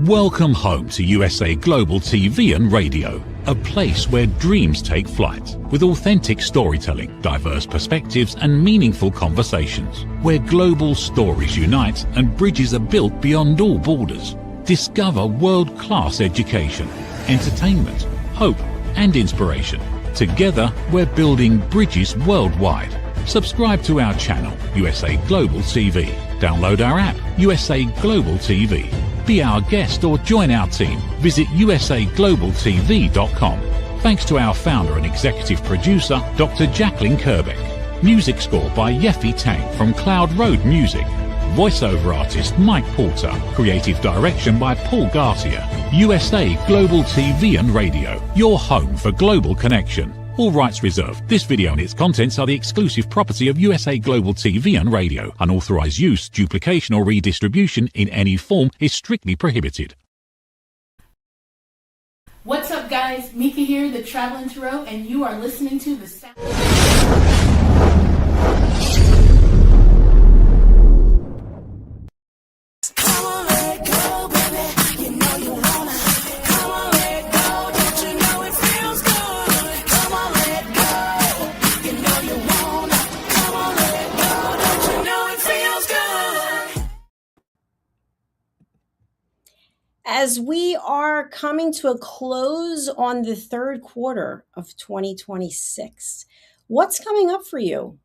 Welcome home to USA Global TV and Radio, a place where dreams take flight, with authentic storytelling, diverse perspectives and meaningful conversations, where global stories unite and bridges are built beyond all borders. Discover world-class education, entertainment, hope and inspiration. Together, we're building bridges worldwide. Subscribe to our channel, USA Global TV. Download our app, USA Global TV. Be our guest or join our team. Visit usaglobaltv.com. Thanks to our founder and executive producer, Dr. Jacalyn Kerbeck. Music score by Yeffy Tang from Cloud Road Music. Voiceover artist Mike Porter. Creative direction by Paul Garcia. USA Global TV and Radio, your home for global connection. All rights reserved. This video and its contents are the exclusive property of USA Global TV and Radio. Unauthorized use, duplication or redistribution in any form is strictly prohibited. What's up guys, Meeka here, the Travelin Tarot, and you are listening to the sound. As we are coming to a close on the third quarter of 2026, what's coming up for you?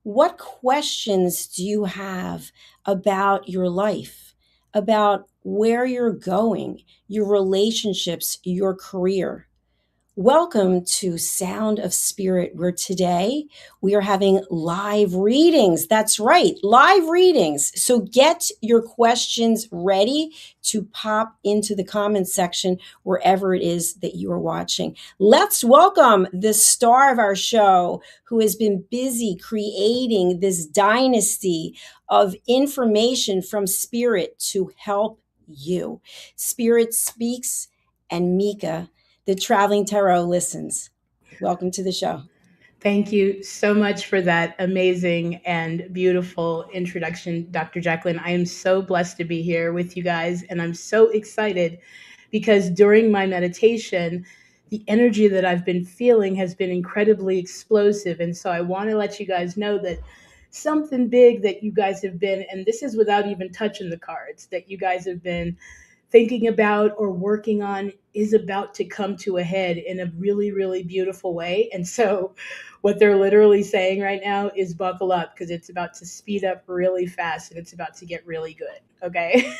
What questions do you have about your life, about where you're going, your relationships, your career? Welcome to Sound of Spirit, where today we are having live readings. That's right, live readings. So get your questions ready to pop into the comments section wherever it is that you are watching. Let's welcome the star of our show, who has been busy creating this dynasty of information from Spirit to help you. Spirit speaks and Meeka, the Travelin Tarot, listens. Welcome to the show. Thank you so much for that amazing and beautiful introduction, Dr. Jacalyn. I am so blessed to be here with you guys, and I'm so excited because during my meditation, the energy that I've been feeling has been incredibly explosive. And so I want to let you guys know that something big that you guys have been, and this is without even touching the cards, that you guys have been thinking about or working on is about to come to a head in a really, really beautiful way. And so what they're literally saying right now is buckle up, because it's about to speed up really fast and it's about to get really good. Okay.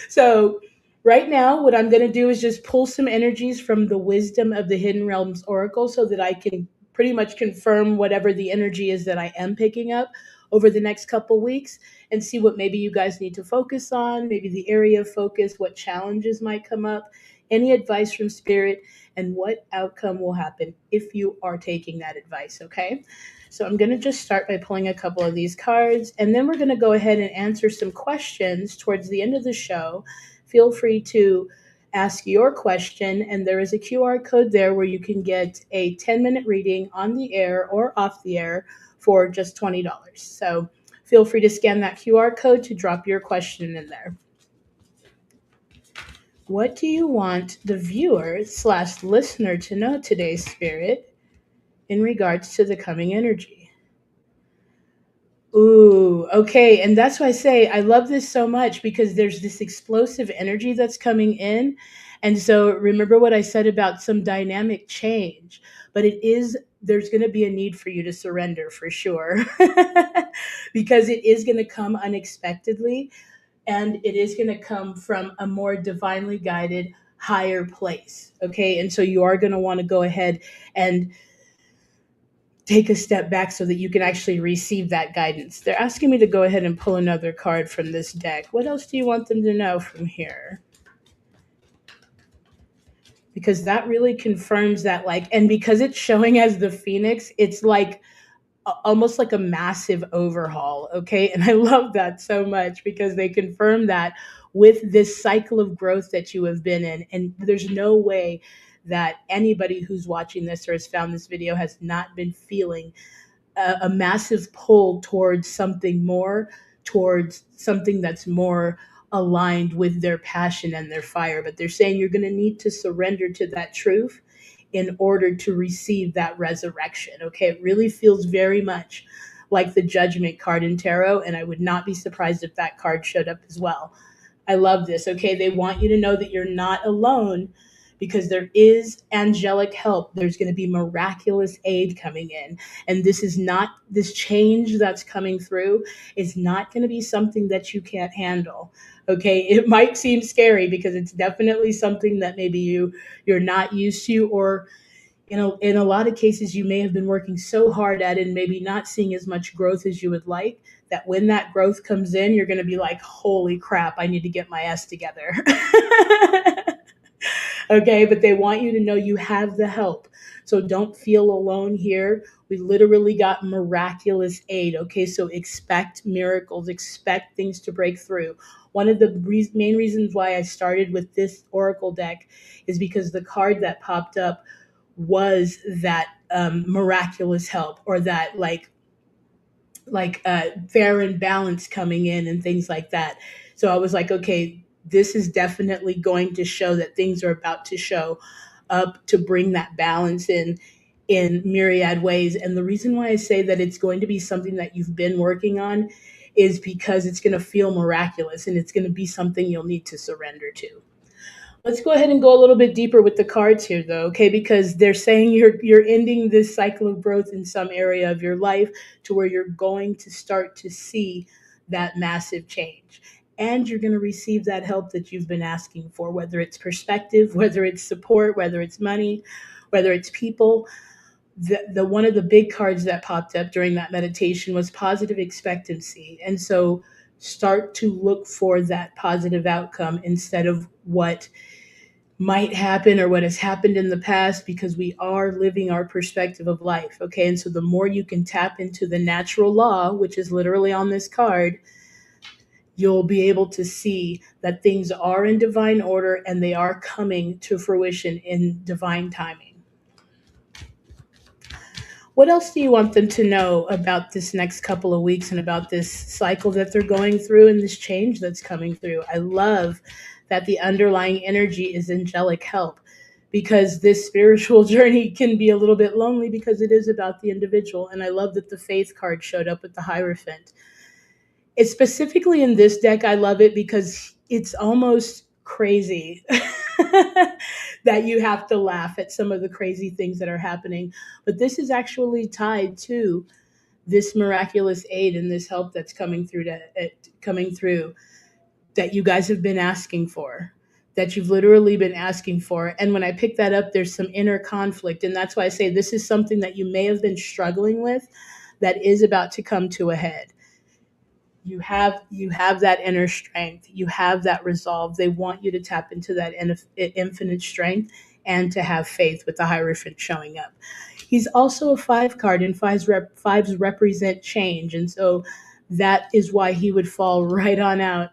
So right now, what I'm going to do is just pull some energies from the Wisdom of the Hidden Realms Oracle so that I can pretty much confirm whatever the energy is that I am picking up over the next couple weeks, and see what maybe you guys need to focus on, maybe the area of focus, what challenges might come up, any advice from Spirit, and what outcome will happen if you are taking that advice, okay? So I'm going to just start by pulling a couple of these cards, and then we're going to go ahead and answer some questions towards the end of the show. Feel free to ask your question, and there is a QR code there where you can get a 10-minute reading on the air or off the air for just $20. So feel free to scan that QR code to drop your question in there. What do you want the viewer/listener to know today, Spirit, in regards to the coming energy? Ooh, okay. And that's why I say I love this so much, because there's this explosive energy that's coming in. And so remember what I said about some dynamic change, but there's going to be a need for you to surrender for sure, because it is going to come unexpectedly, and it is going to come from a more divinely guided higher place. Okay. And so you are going to want to go ahead and take a step back so that you can actually receive that guidance. They're asking me to go ahead and pull another card from this deck. What else do you want them to know from here? Because that really confirms that, and because it's showing as the Phoenix, it's almost like a massive overhaul. Okay. And I love that so much, because they confirm that with this cycle of growth that you have been in. And there's no way that anybody who's watching this or has found this video has not been feeling a massive pull towards something more, towards something that's more aligned with their passion and their fire. But they're saying you're going to need to surrender to that truth in order to receive that resurrection. Okay, it really feels very much like the Judgment card in Tarot, and I would not be surprised if that card showed up as well. I love this. Okay, they want you to know that you're not alone because there is angelic help. There's going to be miraculous aid coming in. And this change that's coming through is not going to be something that you can't handle. Okay, it might seem scary because it's definitely something that maybe you're not used to, or in a lot of cases, you may have been working so hard at it and maybe not seeing as much growth as you would like, that when that growth comes in, you're going to be like, holy crap, I need to get my ass together. Okay, but they want you to know you have the help. So don't feel alone here. We literally got miraculous aid. Okay, so expect miracles, expect things to break through. One of the main reasons why I started with this oracle deck is because the card that popped up was that miraculous help, or that fair and balance coming in and things like that. So I was like, okay, this is definitely going to show that things are about to show up to bring that balance in myriad ways. And the reason why I say that it's going to be something that you've been working on is because it's going to feel miraculous, and it's going to be something you'll need to surrender to. Let's go ahead and go a little bit deeper with the cards here, though, okay? Because they're saying you're ending this cycle of growth in some area of your life to where you're going to start to see that massive change. And you're going to receive that help that you've been asking for, whether it's perspective, whether it's support, whether it's money, whether it's people. The one of the big cards that popped up during that meditation was positive expectancy. And so start to look for that positive outcome instead of what might happen or what has happened in the past, because we are living our perspective of life. Okay. And so the more you can tap into the natural law, which is literally on this card, you'll be able to see that things are in divine order and they are coming to fruition in divine timing. What else do you want them to know about this next couple of weeks and about this cycle that they're going through and this change that's coming through? I love that the underlying energy is angelic help, because this spiritual journey can be a little bit lonely because it is about the individual. And I love that the faith card showed up with the Hierophant. It's specifically in this deck, I love it because it's almost crazy that you have to laugh at some of the crazy things that are happening. But this is actually tied to this miraculous aid and this help that's coming through that you guys have been asking for, that you've literally been asking for. And when I pick that up, there's some inner conflict. And that's why I say this is something that you may have been struggling with that is about to come to a head. You have that inner strength. You have that resolve. They want you to tap into that infinite strength and to have faith, with the Hierophant showing up. He's also a 5 card, and fives represent change. And so that is why he would fall right on out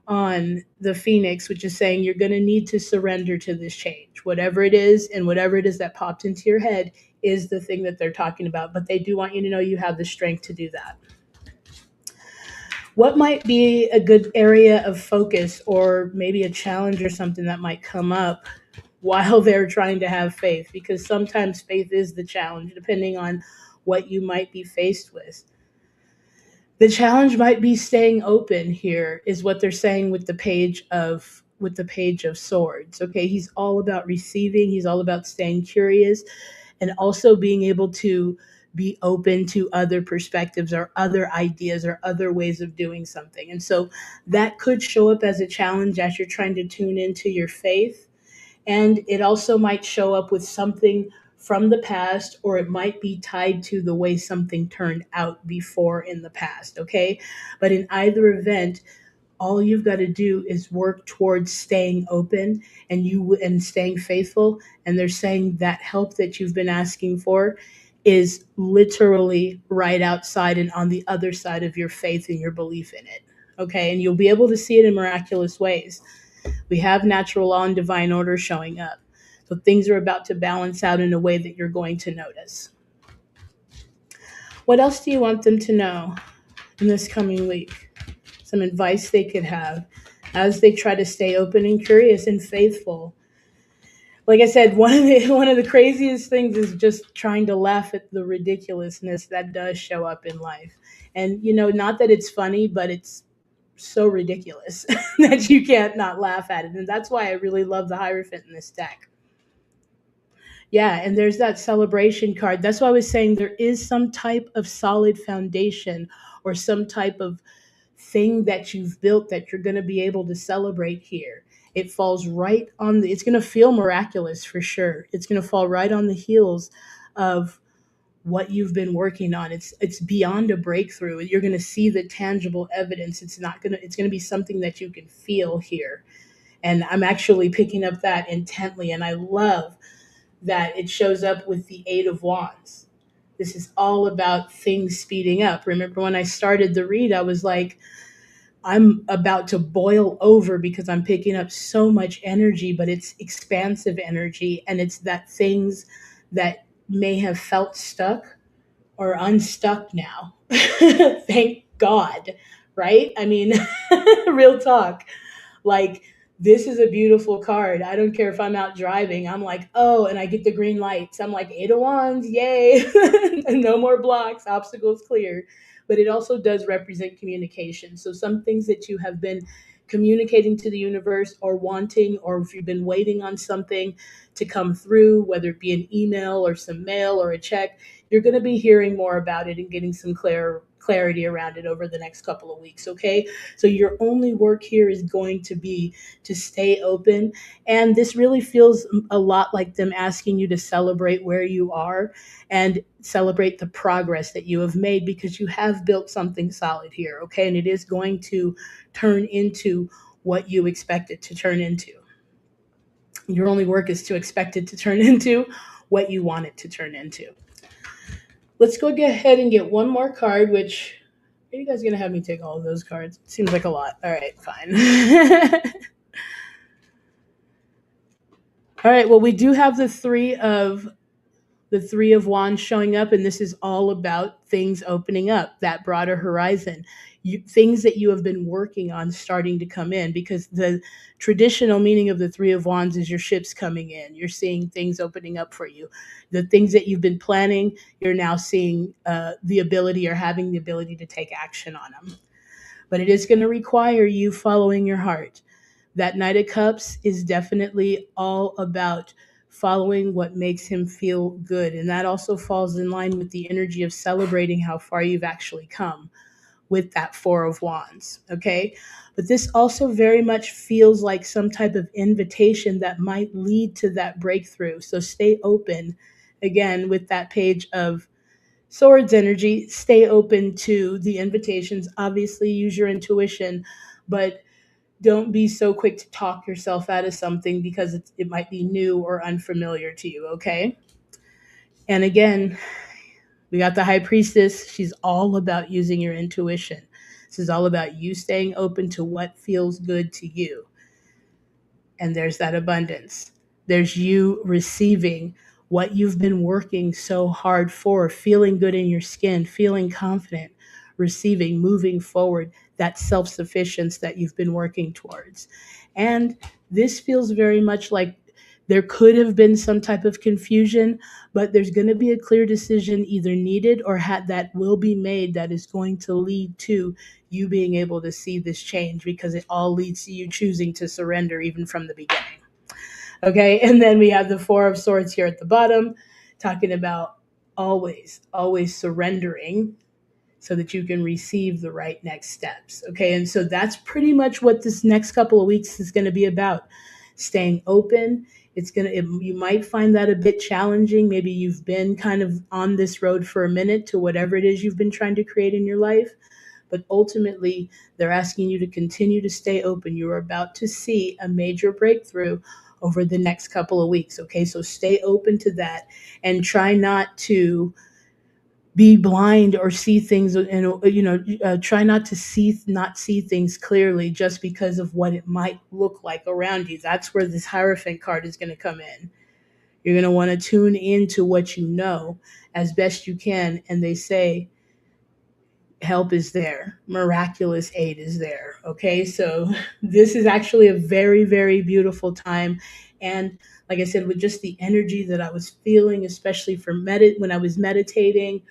on the Phoenix, which is saying you're going to need to surrender to this change. Whatever it is, and whatever it is that popped into your head is the thing that they're talking about. But they do want you to know you have the strength to do that. What might be a good area of focus, or maybe a challenge or something that might come up while they're trying to have faith? Because sometimes faith is the challenge, depending on what you might be faced with. The challenge might be staying open here, is what they're saying with the Page of Swords. Okay, he's all about receiving. He's all about staying curious, and also being able to be open to other perspectives or other ideas or other ways of doing something. And so that could show up as a challenge as you're trying to tune into your faith. And it also might show up with something from the past, or it might be tied to the way something turned out before in the past. Okay. But in either event, all you've got to do is work towards staying open and staying faithful. And they're saying that help that you've been asking for is literally right outside and on the other side of your faith and your belief in it. Okay. And you'll be able to see it in miraculous ways. We have natural law and divine order showing up. So things are about to balance out in a way that you're going to notice. What else do you want them to know in this coming week? Some advice they could have. as they try to stay open and curious and faithful. Like I said, one of the craziest things is just trying to laugh at the ridiculousness that does show up in life. And not that it's funny, but it's so ridiculous that you can't not laugh at it. And that's why I really love the Hierophant in this deck. Yeah, and there's that celebration card. That's why I was saying there is some type of solid foundation or some type of thing that you've built that you're going to be able to celebrate here. It falls right on it's going to feel miraculous for sure. It's going to fall right on the heels of what you've been working on. It's beyond a breakthrough. You're going to see the tangible evidence. It's going to be something that you can feel here. And I'm actually picking up that intently, and I love that it shows up with the Eight of Wands. This is all about things speeding up. Remember when I started the read, I was like, I'm about to boil over because I'm picking up so much energy, but it's expansive energy. And it's that things that may have felt stuck are unstuck now. Thank God, right? I mean, real talk. Like, this is a beautiful card. I don't care if I'm out driving. I'm like, oh, and I get the green lights. I'm like, Eight of Wands, yay. No more blocks, obstacles cleared. But it also does represent communication. So some things that you have been communicating to the universe or wanting, or if you've been waiting on something to come through, whether it be an email or some mail or a check, you're going to be hearing more about it and getting some clarity around it over the next couple of weeks. Okay. So your only work here is going to be to stay open. And this really feels a lot like them asking you to celebrate where you are and celebrate the progress that you have made, because you have built something solid here. Okay. And it is going to turn into what you expect it to turn into. Your only work is to expect it to turn into what you want it to turn into. Let's go ahead and get one more card, which are you guys going to have me take all of those cards? Seems like a lot. All right, fine. All right, well, we do have the three of Wands showing up, and this is all about things opening up, that broader horizon. Things that you have been working on starting to come in, because the traditional meaning of the Three of Wands is your ships coming in. You're seeing things opening up for you. The things that you've been planning, you're now seeing the ability or having the ability to take action on them. But it is going to require you following your heart. That Knight of Cups is definitely all about following what makes him feel good. And that also falls in line with the energy of celebrating how far you've actually come with that Four of Wands. Okay. But this also very much feels like some type of invitation that might lead to that breakthrough. So stay open again with that Page of Swords energy. Stay open to the invitations. Obviously, use your intuition, but don't be so quick to talk yourself out of something because it might be new or unfamiliar to you, okay? And again, we got the High Priestess. She's all about using your intuition. This is all about you staying open to what feels good to you. And there's that abundance. There's you receiving what you've been working so hard for, feeling good in your skin, feeling confident, receiving, moving forward, that self-sufficiency that you've been working towards. And this feels very much like there could have been some type of confusion, but there's going to be a clear decision either needed or that will be made that is going to lead to you being able to see this change, because it all leads to you choosing to surrender even from the beginning. Okay, and then we have the Four of Swords here at the bottom, talking about always surrendering so that you can receive the right next steps. Okay, and so that's pretty much what this next couple of weeks is going to be about. Staying open. You might find that a bit challenging. Maybe you've been kind of on this road for a minute to whatever it is you've been trying to create in your life. But ultimately, they're asking you to continue to stay open. You're about to see a major breakthrough over the next couple of weeks. Okay, so stay open to that and try not to be blind or see things, and try not to see things clearly just because of what it might look like around you. That's where this Hierophant card is going to come in. You're going to want to tune into what you know as best you can. And they say help is there, miraculous aid is there. Okay, so this is actually a very, very beautiful time. And like I said, with just the energy that I was feeling, especially for when I was meditating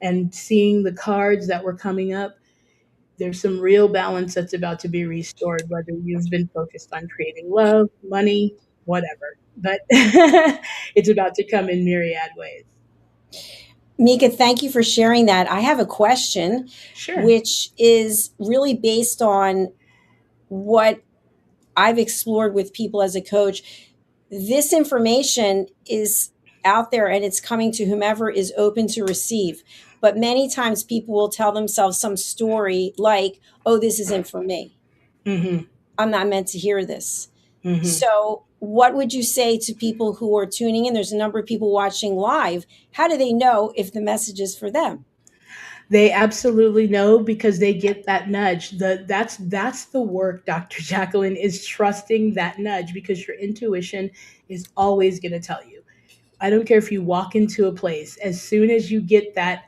and seeing the cards that were coming up, there's some real balance that's about to be restored, whether you've been focused on creating love, money, whatever. But it's about to come in myriad ways. Meeka, thank you for sharing that. I have a question, Sure. which is really based on what I've explored with people as a coach. This information is out there and it's coming to whomever is open to receive. But many times people will tell themselves some story like, oh, this isn't for me. Mm-hmm. I'm not meant to hear this. Mm-hmm. So, what would you say to people who are tuning in? There's a number of people watching live. How do they know if the message is for them? They absolutely know because they get that nudge. That's the work, Dr. Jacalyn, is trusting that nudge because your intuition is always going to tell you. I don't care if you walk into a place, as soon as you get that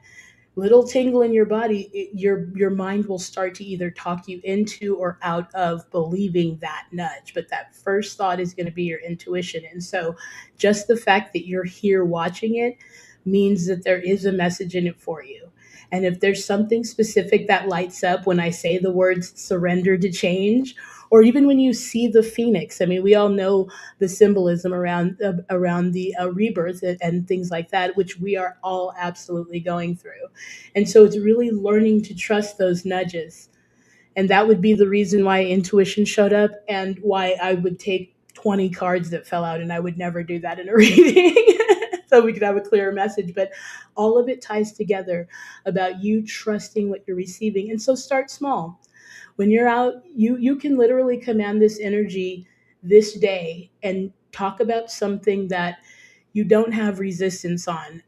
little tingle in your body, your mind will start to either talk you into or out of believing that nudge. But that first thought is going to be your intuition. And so just the fact that you're here watching it means that there is a message in it for you. And if there's something specific that lights up when I say the words surrender to change, or even when you see the phoenix, I mean, we all know the symbolism around the rebirth and things like that, which we are all absolutely going through. And so it's really learning to trust those nudges. And that would be the reason why intuition showed up and why I would take 20 cards that fell out, and I would never do that in a reading. So we could have a clearer message. But all of it ties together about you trusting what you're receiving. And so start small. When you're out, you can literally command this energy this day and talk about something that you don't have resistance on,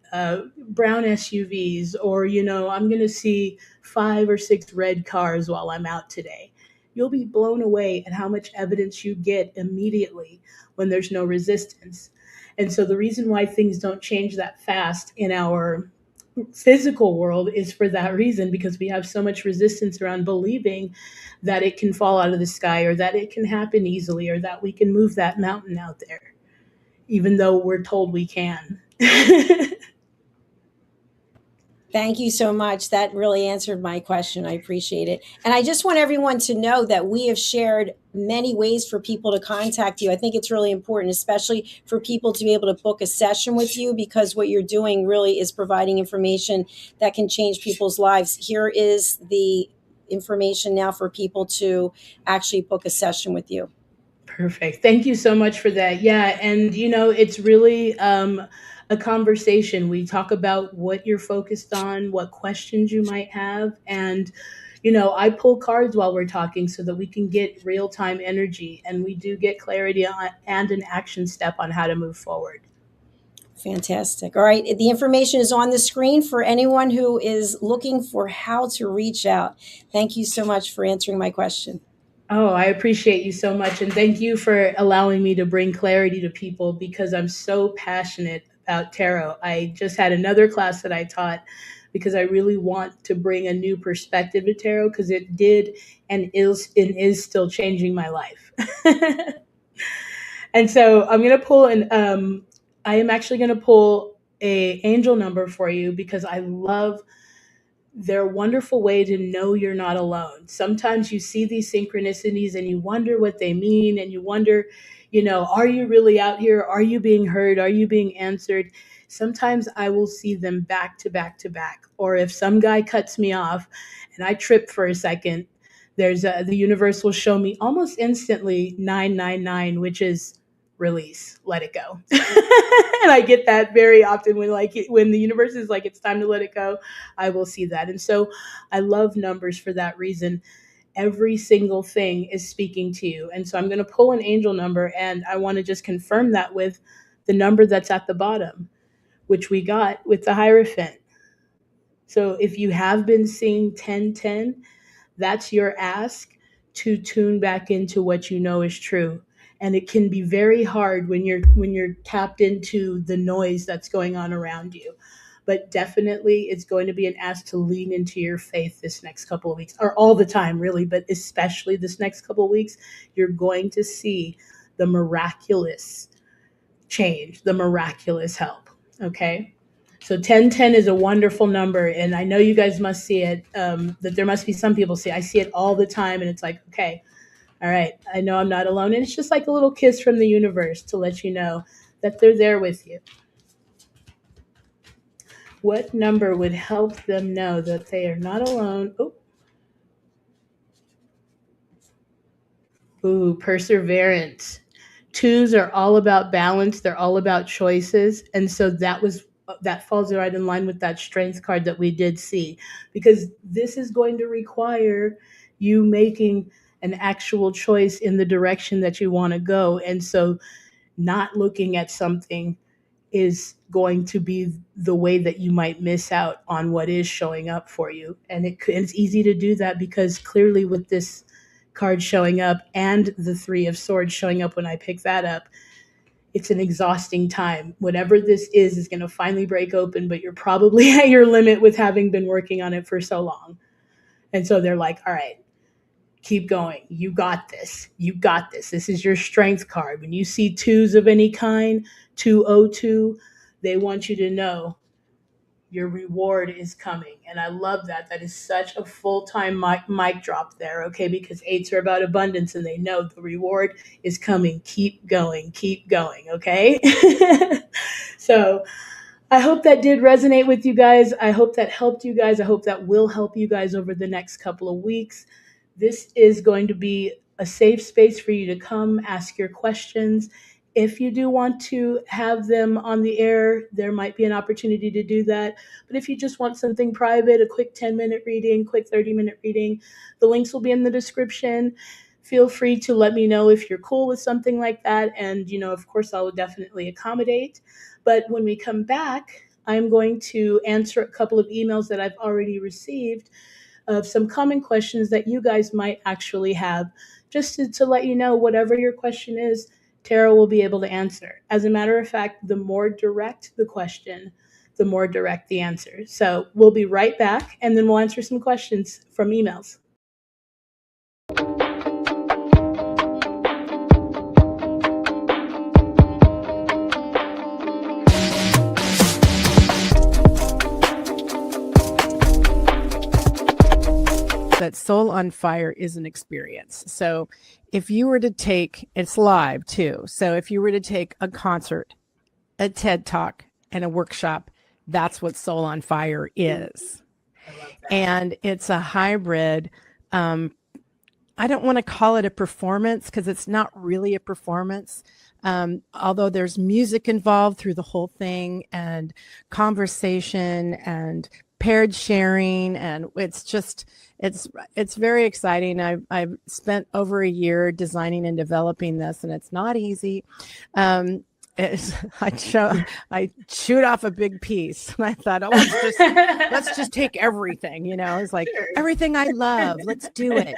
brown SUVs, or I'm going to see 5 or 6 red cars while I'm out today. You'll be blown away at how much evidence you get immediately when there's no resistance. And so the reason why things don't change that fast in our physical world is for that reason, because we have so much resistance around believing that it can fall out of the sky, or that it can happen easily, or that we can move that mountain out there, even though we're told we can. Thank you so much. That really answered my question. I appreciate it. And I just want everyone to know that we have shared many ways for people to contact you. I think it's really important, especially for people to be able to book a session with you, because what you're doing really is providing information that can change people's lives. Here is the information now for people to actually book a session with you. Perfect. Thank you so much for that. Yeah, and it's really a conversation. We talk about what you're focused on, what questions you might have, and I pull cards while we're talking so that we can get real time energy, and we do get clarity on, and an action step on how to move forward. Fantastic. All right. The information is on the screen for anyone who is looking for how to reach out. Thank you so much for answering my question. Oh, I appreciate you so much. And thank you for allowing me to bring clarity to people, because I'm so passionate about tarot. I just had another class that I taught because I really want to bring a new perspective to tarot, because it did and is still changing my life. And so I'm going to pull I am actually going to pull a angel number for you, because I love their wonderful way to know you're not alone. Sometimes you see these synchronicities and you wonder what they mean, and you wonder, are you really out here? Are you being heard? Are you being answered? Sometimes I will see them back to back to back. Or if some guy cuts me off and I trip for a second, the universe will show me almost instantly 999, which is release, let it go. And I get that very often when the universe is like, it's time to let it go. I will see that. And so I love numbers for that reason. Every single thing is speaking to you. And so I'm going to pull an angel number, and I want to just confirm that with the number that's at the bottom, which we got with the Hierophant. So if you have been seeing 1010, that's your ask to tune back into what you know is true. And it can be very hard when you're tapped into the noise that's going on around you. but definitely it's going to be an ask to lean into your faith this next couple of weeks, or all the time, really, but especially this next couple of weeks. You're going to see the miraculous change, the miraculous help. Okay. So 1010 is a wonderful number. And I know you guys must see it, that there must be some people see it. I see it all the time. And it's like, okay, all right, I know I'm not alone. And it's just like a little kiss from the universe to let you know that they're there with you. What number would help them know that they are not alone? Ooh, perseverance. Twos are all about balance. They're all about choices. And so that falls right in line with that strength card that we did see, because this is going to require you making an actual choice in the direction that you want to go. And so not looking at something is going to be the way that you might miss out on what is showing up for you. And it's easy to do that because clearly with this card showing up and the Three of Swords showing up when I pick that up, it's an exhausting time. Whatever this is going to finally break open, but you're probably at your limit with having been working on it for so long. And so they're like, all right, keep going. You got this. You got this. This is your strength card. When you see twos of any kind, 202, they want you to know your reward is coming. And I love that. That is such a full-time mic drop there, okay? Because eights are about abundance and they know the reward is coming. Keep going, okay? So I hope that did resonate with you guys. I hope that helped you guys. I hope that will help you guys over the next couple of weeks. This is going to be a safe space for you to come ask your questions. If you do want to have them on the air, there might be an opportunity to do that. But if you just want something private, a quick 10-minute reading, quick 30-minute reading, the links will be in the description. Feel free to let me know if you're cool with something like that. And, of course, I will definitely accommodate. But when we come back, I'm going to answer a couple of emails that I've already received of some common questions that you guys might actually have, just to let you know whatever your question is, Tarot will be able to answer. As a matter of fact, the more direct the question, the more direct the answer. So we'll be right back, and then we'll answer some questions from emails. That Soul on Fire is an experience. So if you were to take, it's live too. So if you were to take a concert, a TED Talk, and a workshop, that's what Soul on Fire is. And it's a hybrid. I don't want to call it a performance because it's not really a performance. Although there's music involved through the whole thing and conversation and paired sharing, and it's very exciting. I've spent over a year designing and developing this, and it's not easy. I chewed off a big piece, and I thought, oh, let's just take everything, It's like everything I love, let's do it,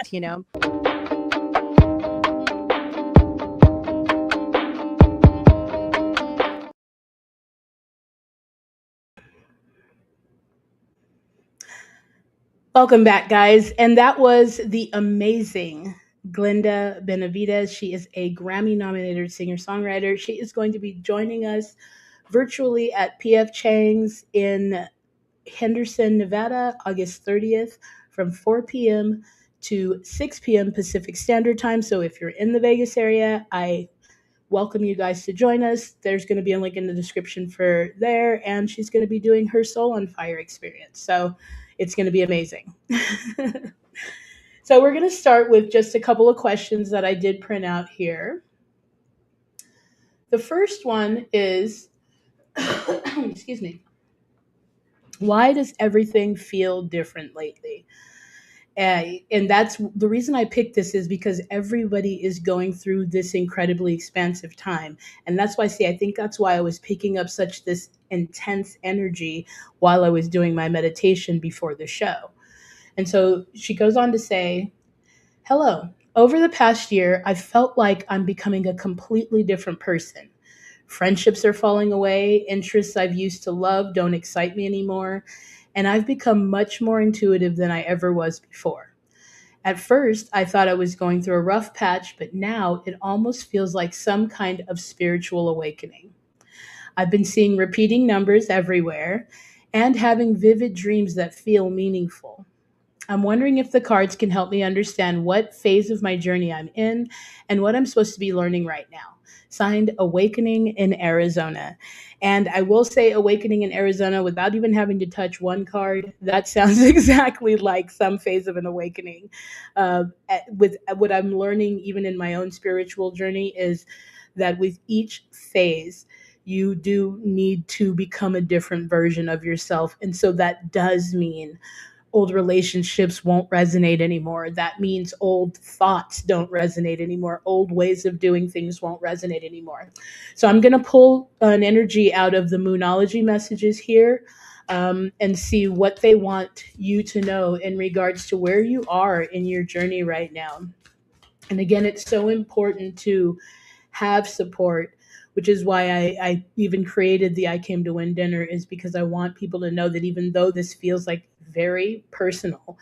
Welcome back, guys. And that was the amazing Glenda Benavides. She is a Grammy-nominated singer-songwriter. She is going to be joining us virtually at P.F. Chang's in Henderson, Nevada, August 30th from 4 p.m. to 6 p.m. Pacific Standard Time. So if you're in the Vegas area, I welcome you guys to join us. There's going to be a link in the description for there, and she's going to be doing her Soul on Fire experience. So it's going to be amazing. So we're going to start with just a couple of questions that I did print out here. The first one is, excuse me, why does everything feel different lately? And that's the reason I picked this, is because everybody is going through this incredibly expansive time. And that's why, I think that's why I was picking up such this intense energy while I was doing my meditation before the show. And so she goes on to say, hello, over the past year, I felt like I'm becoming a completely different person. Friendships are falling away. Interests I've used to love don't excite me anymore. And I've become much more intuitive than I ever was before. At first, I thought I was going through a rough patch, but now it almost feels like some kind of spiritual awakening. I've been seeing repeating numbers everywhere and having vivid dreams that feel meaningful. I'm wondering if the cards can help me understand what phase of my journey I'm in and what I'm supposed to be learning right now. Signed, Awakening in Arizona. And I will say Awakening in Arizona without even having to touch one card. That sounds exactly like some phase of an awakening. With what I'm learning, even in my own spiritual journey, is that with each phase, you do need to become a different version of yourself. And so that does mean old relationships won't resonate anymore. That means old thoughts don't resonate anymore. Old ways of doing things won't resonate anymore. So I'm going to pull an energy out of the Moonology messages here, and see what they want you to know in regards to where you are in your journey right now. And again, it's so important to have support, which is why I even created the I Came to Win dinner, is because I want people to know that even though this feels like very personal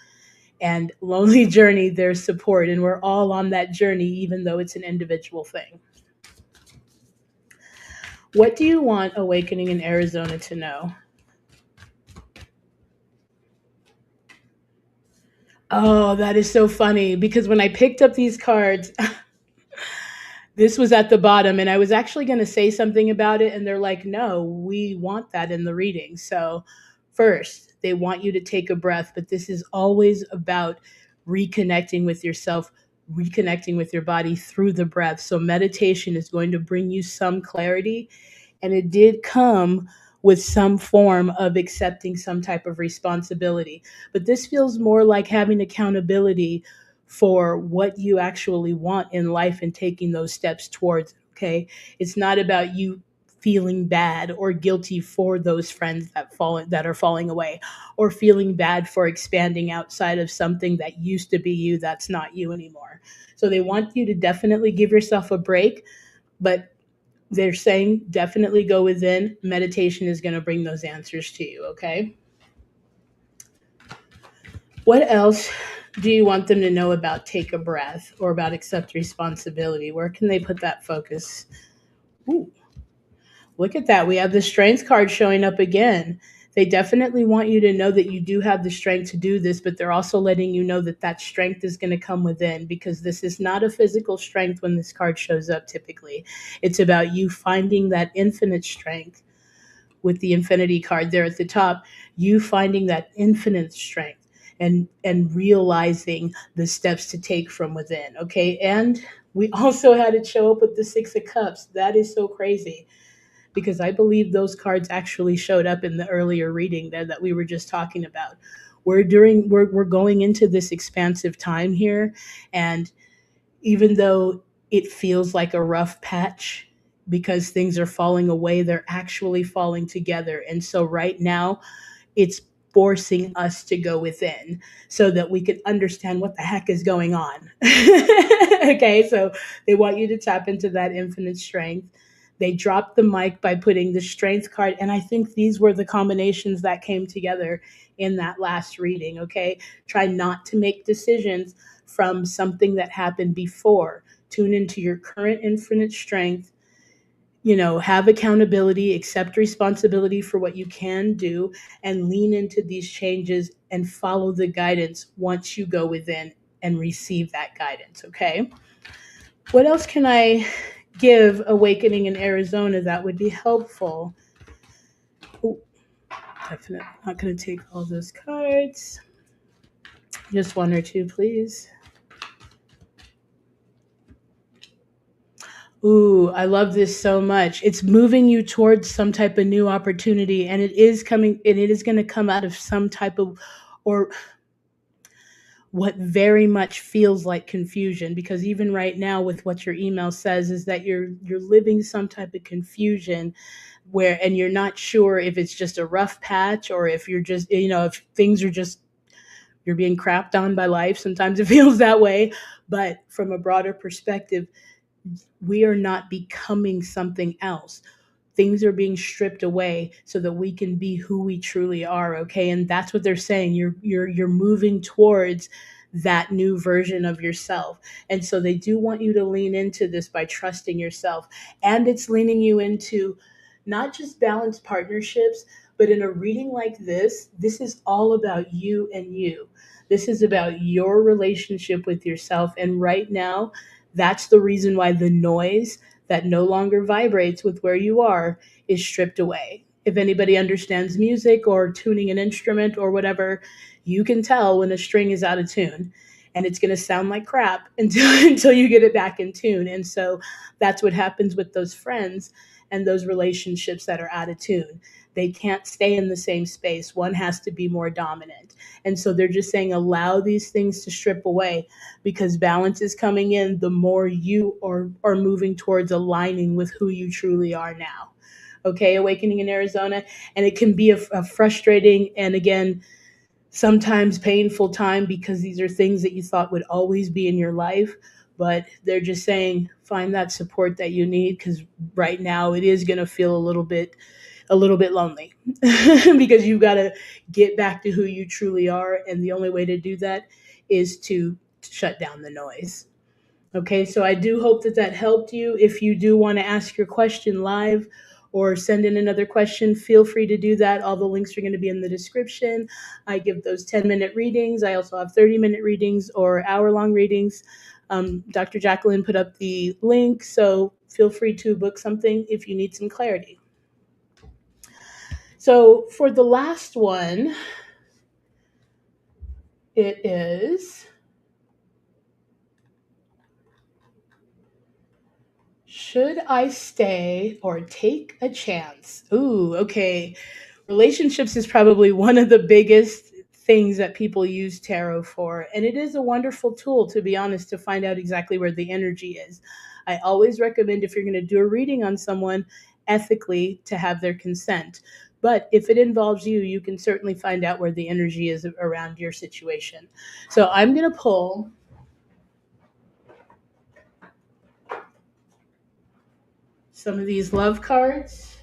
and lonely journey, there's support, and we're all on that journey, even though it's an individual thing. What do you want Awakening in Arizona to know? Oh, that is so funny, because when I picked up these cards, this was at the bottom, and I was actually going to say something about it, and they're like, no, we want that in the reading. So first, they want you to take a breath, but this is always about reconnecting with yourself, reconnecting with your body through the breath. So meditation is going to bring you some clarity, and it did come with some form of accepting some type of responsibility. But this feels more like having accountability for what you actually want in life and taking those steps towards it. Okay. It's not about you feeling bad or guilty for those friends that are falling away, or feeling bad for expanding outside of something that used to be you that's not you anymore. So they want you to definitely give yourself a break, but they're saying definitely go within. Meditation is going to bring those answers to you. Okay. What else do you want them to know about take a breath or about accept responsibility? Where can they put that focus? Ooh, look at that. We have the strength card showing up again. They definitely want you to know that you do have the strength to do this, but they're also letting you know that that strength is going to come within, because this is not a physical strength when this card shows up typically. It's about you finding that infinite strength with the infinity card there at the top, you finding that infinite strength and realizing the steps to take from within. Okay. And we also had it show up with the Six of Cups. That is so crazy, because I believe those cards actually showed up in the earlier reading there that we were just talking about. We're going into this expansive time here, and even though it feels like a rough patch because things are falling away, they're actually falling together. And so right now, it's forcing us to go within so that we can understand what the heck is going on. Okay, so they want you to tap into that infinite strength. They dropped the mic by putting the strength card, and I think these were the combinations that came together in that last reading. Okay, try not to make decisions from something that happened before. Tune into your current infinite strength, have accountability, accept responsibility for what you can do, and lean into these changes and follow the guidance once you go within and receive that guidance. Okay. What else can I give Awakening in Arizona that would be helpful? Oh, definitely not going to take all those cards. Just one or two, please. Ooh, I love this so much. It's moving you towards some type of new opportunity, and it is coming, and it is going to come out of some type of, or what very much feels like confusion, because even right now with what your email says is that you're living some type of confusion where, and you're not sure if it's just a rough patch or if you're just, if things are just, you're being crapped on by life. Sometimes it feels that way, but from a broader perspective, we are not becoming something else. things are being stripped away so that we can be who we truly are. Okay. And that's what they're saying. You're moving towards that new version of yourself. And so they do want you to lean into this by trusting yourself. And it's leaning you into not just balanced partnerships, but in a reading like this is all about you and you. This is about your relationship with yourself. And right now, that's the reason why the noise that no longer vibrates with where you are is stripped away. If anybody understands music or tuning an instrument or whatever, you can tell when a string is out of tune, and it's going to sound like crap until you get it back in tune. And so that's what happens with those friends and those relationships that are out of tune. They can't stay in the same space. One has to be more dominant. And so they're just saying, allow these things to strip away, because balance is coming in the more you are moving towards aligning with who you truly are now. Okay, awakening in Arizona. And it can be a frustrating and, again, sometimes painful time, because these are things that you thought would always be in your life. But they're just saying, find that support that you need, because right now it is going to feel a little bit lonely because you've got to get back to who you truly are. And the only way to do that is to shut down the noise. Okay, so I do hope that helped you. If you do want to ask your question live or send in another question, feel free to do that. All the links are going to be in the description. I give those 10-minute readings. I also have 30-minute readings or hour-long readings. Dr. Jacalyn put up the link, so feel free to book something if you need some clarity. So for the last one, it is, should I stay or take a chance? Ooh, okay. Relationships is probably one of the biggest things that people use tarot for. And it is a wonderful tool, to be honest, to find out exactly where the energy is. I always recommend, if you're going to do a reading on someone, ethically, to have their consent. But if it involves you, you can certainly find out where the energy is around your situation. So I'm going to pull some of these love cards.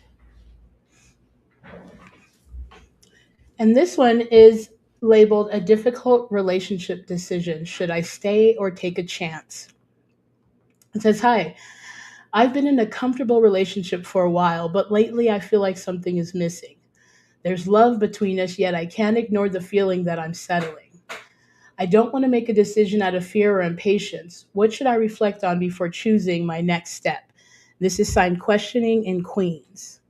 And this one is labeled a difficult relationship decision. Should I stay or take a chance? It says, hi, I've been in a comfortable relationship for a while, but lately I feel like something is missing. There's love between us, yet I can't ignore the feeling that I'm settling. I don't want to make a decision out of fear or impatience. What should I reflect on before choosing my next step? This is signed Questioning in Queens.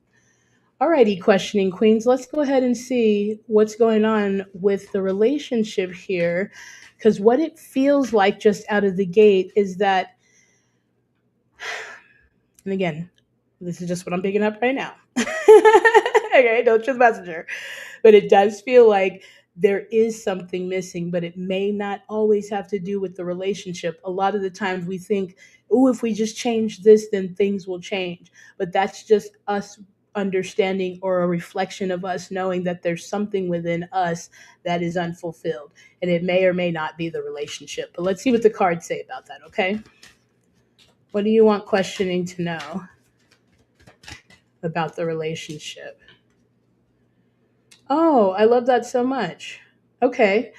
Alrighty, Questioning Queens, let's go ahead and see what's going on with the relationship here, because what it feels like just out of the gate is that, and again, this is just what I'm picking up right now. Okay, don't trust messenger. But it does feel like there is something missing, but it may not always have to do with the relationship. A lot of the times we think, oh, if we just change this, then things will change. But that's just us understanding, or a reflection of us knowing that there's something within us that is unfulfilled. And it may or may not be the relationship. But let's see what the cards say about that, okay? What do you want Questioning to know about the relationship? Oh, I love that so much. Okay.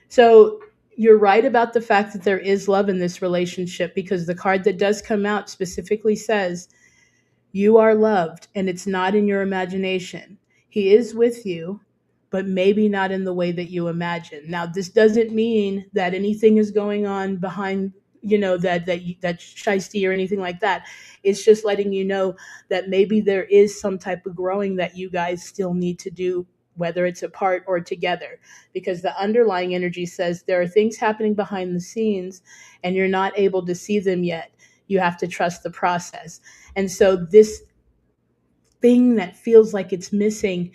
So you're right about the fact that there is love in this relationship, because the card that does come out specifically says, you are loved, and it's not in your imagination. He is with you, but maybe not in the way that you imagine. Now, this doesn't mean that anything is going on behind, that shiesty or anything like that. It's just letting you know that maybe there is some type of growing that you guys still need to do, whether it's apart or together, because the underlying energy says there are things happening behind the scenes and you're not able to see them yet. You have to trust the process. And so this thing that feels like it's missing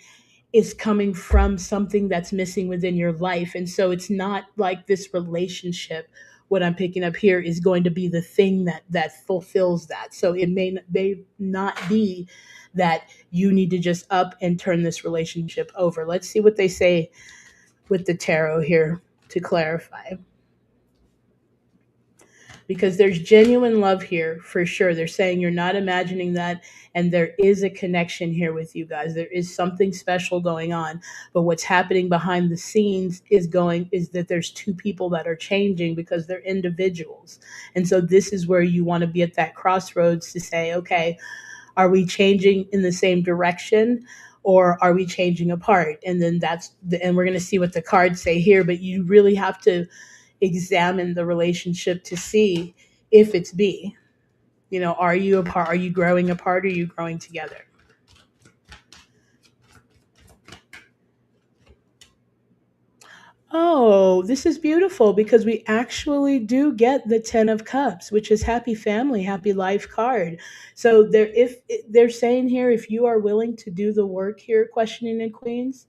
is coming from something that's missing within your life. And so it's not like this relationship, what I'm picking up here, is going to be the thing that fulfills that. So it may not be that you need to just up and turn this relationship over. Let's see what they say with the tarot here to clarify. because there's genuine love here for sure. They're saying you're not imagining that, and there is a connection here with you guys. There is something special going on, but what's happening behind the scenes is that there's two people that are changing because they're individuals. And so this is where you want to be at that crossroads to say, okay, are we changing in the same direction, or are we changing apart? And then and we're going to see what the cards say here, but you really have to examine the relationship to see if it's B. Are you apart? Are you growing apart? Or are you growing together? Oh, this is beautiful because we actually do get the 10 of Cups, which is happy family, happy life card. So if they're saying here, if you are willing to do the work here, questioning the queens,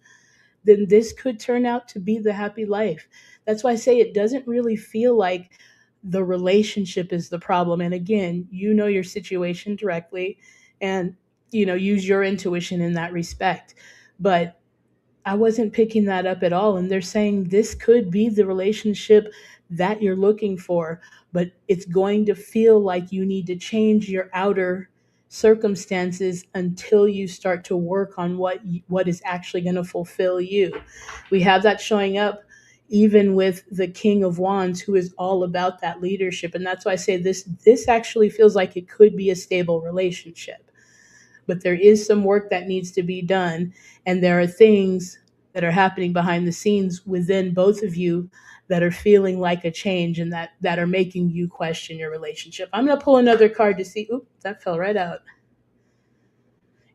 then this could turn out to be the happy life. That's why I say it doesn't really feel like the relationship is the problem. And again, your situation directly, and use your intuition in that respect. But I wasn't picking that up at all. And they're saying this could be the relationship that you're looking for, but it's going to feel like you need to change your outer circumstances until you start to work on what is actually going to fulfill you. We have that showing up even with the King of Wands, who is all about that leadership. And that's why I say this actually feels like it could be a stable relationship. But there is some work that needs to be done, and there are things that are happening behind the scenes within both of you that are feeling like a change, and that are making you question your relationship. I'm going to pull another card to see. Oop, that fell right out.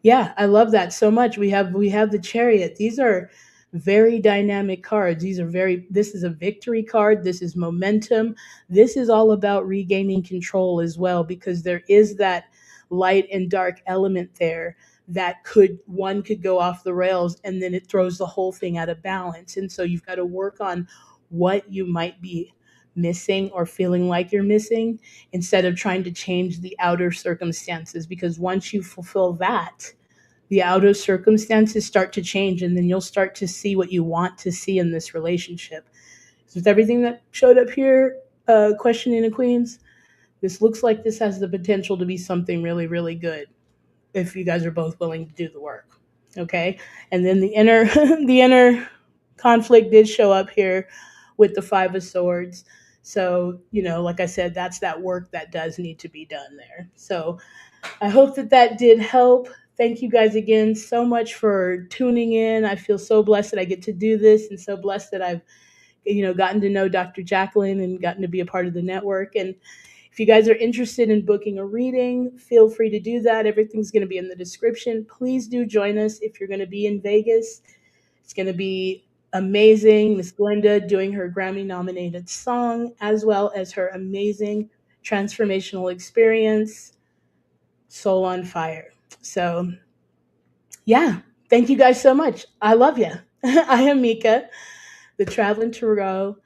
Yeah, I love that so much. We have the Chariot. These are very dynamic cards. This is a victory card. This is momentum. This is all about regaining control as well, because there is that light and dark element there that one could go off the rails, and then it throws the whole thing out of balance. And so you've got to work on what you might be missing or feeling like you're missing, instead of trying to change the outer circumstances, because once you fulfill that, the outer circumstances start to change, and then you'll start to see what you want to see in this relationship. So with everything that showed up here, questioning the queens, this looks like this has the potential to be something really, really good if you guys are both willing to do the work. Okay. And then the inner conflict did show up here with the Five of Swords. So, like I said, that's that work that does need to be done there. So I hope that did help. Thank you guys again so much for tuning in. I feel so blessed that I get to do this, and so blessed that I've, gotten to know Dr. Jacalyn and gotten to be a part of the network. And if you guys are interested in booking a reading, feel free to do that. Everything's going to be in the description. Please do join us if you're going to be in Vegas. It's going to be amazing. Miss Glenda doing her Grammy-nominated song, as well as her amazing transformational experience, Soul on Fire. So, yeah, thank you guys so much. I love you. I am Meeka, the Travelin Tarot.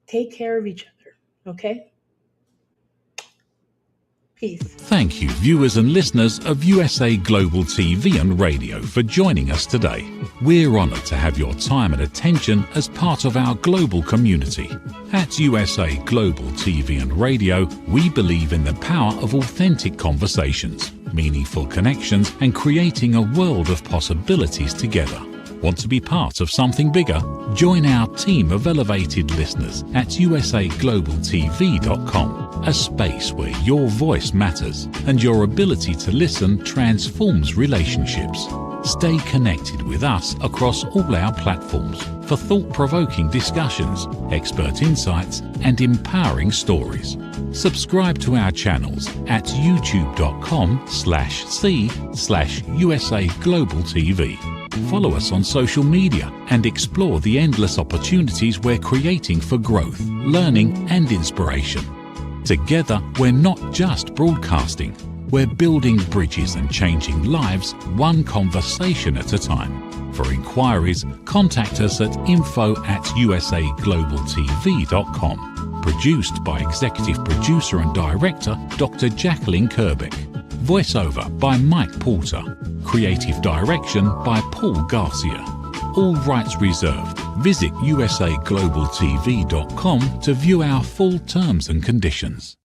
Take care of each other, okay? Peace. Thank you, viewers and listeners of USA Global TV and Radio, for joining us today. We're honoured to have your time and attention as part of our global community. At USA Global TV and Radio, we believe in the power of authentic conversations, meaningful connections, and creating a world of possibilities together. Want to be part of something bigger? Join our team of elevated listeners at usaglobaltv.com, a space where your voice matters and your ability to listen transforms relationships. Stay connected with us across all our platforms for thought-provoking discussions, expert insights, and empowering stories. Subscribe to our channels at youtube.com/c/usaglobaltv. Follow us on social media and explore the endless opportunities we're creating for growth, learning, and inspiration. Together, we're not just broadcasting, we're building bridges and changing lives one conversation at a time. For inquiries, contact us at info@usaglobaltv.com. Produced by Executive Producer and Director Dr. Jacalyn Kerbeck. Voiceover by Mike Porter. Creative direction by Paul Garcia. All rights reserved. Visit usaglobaltv.com to view our full terms and conditions.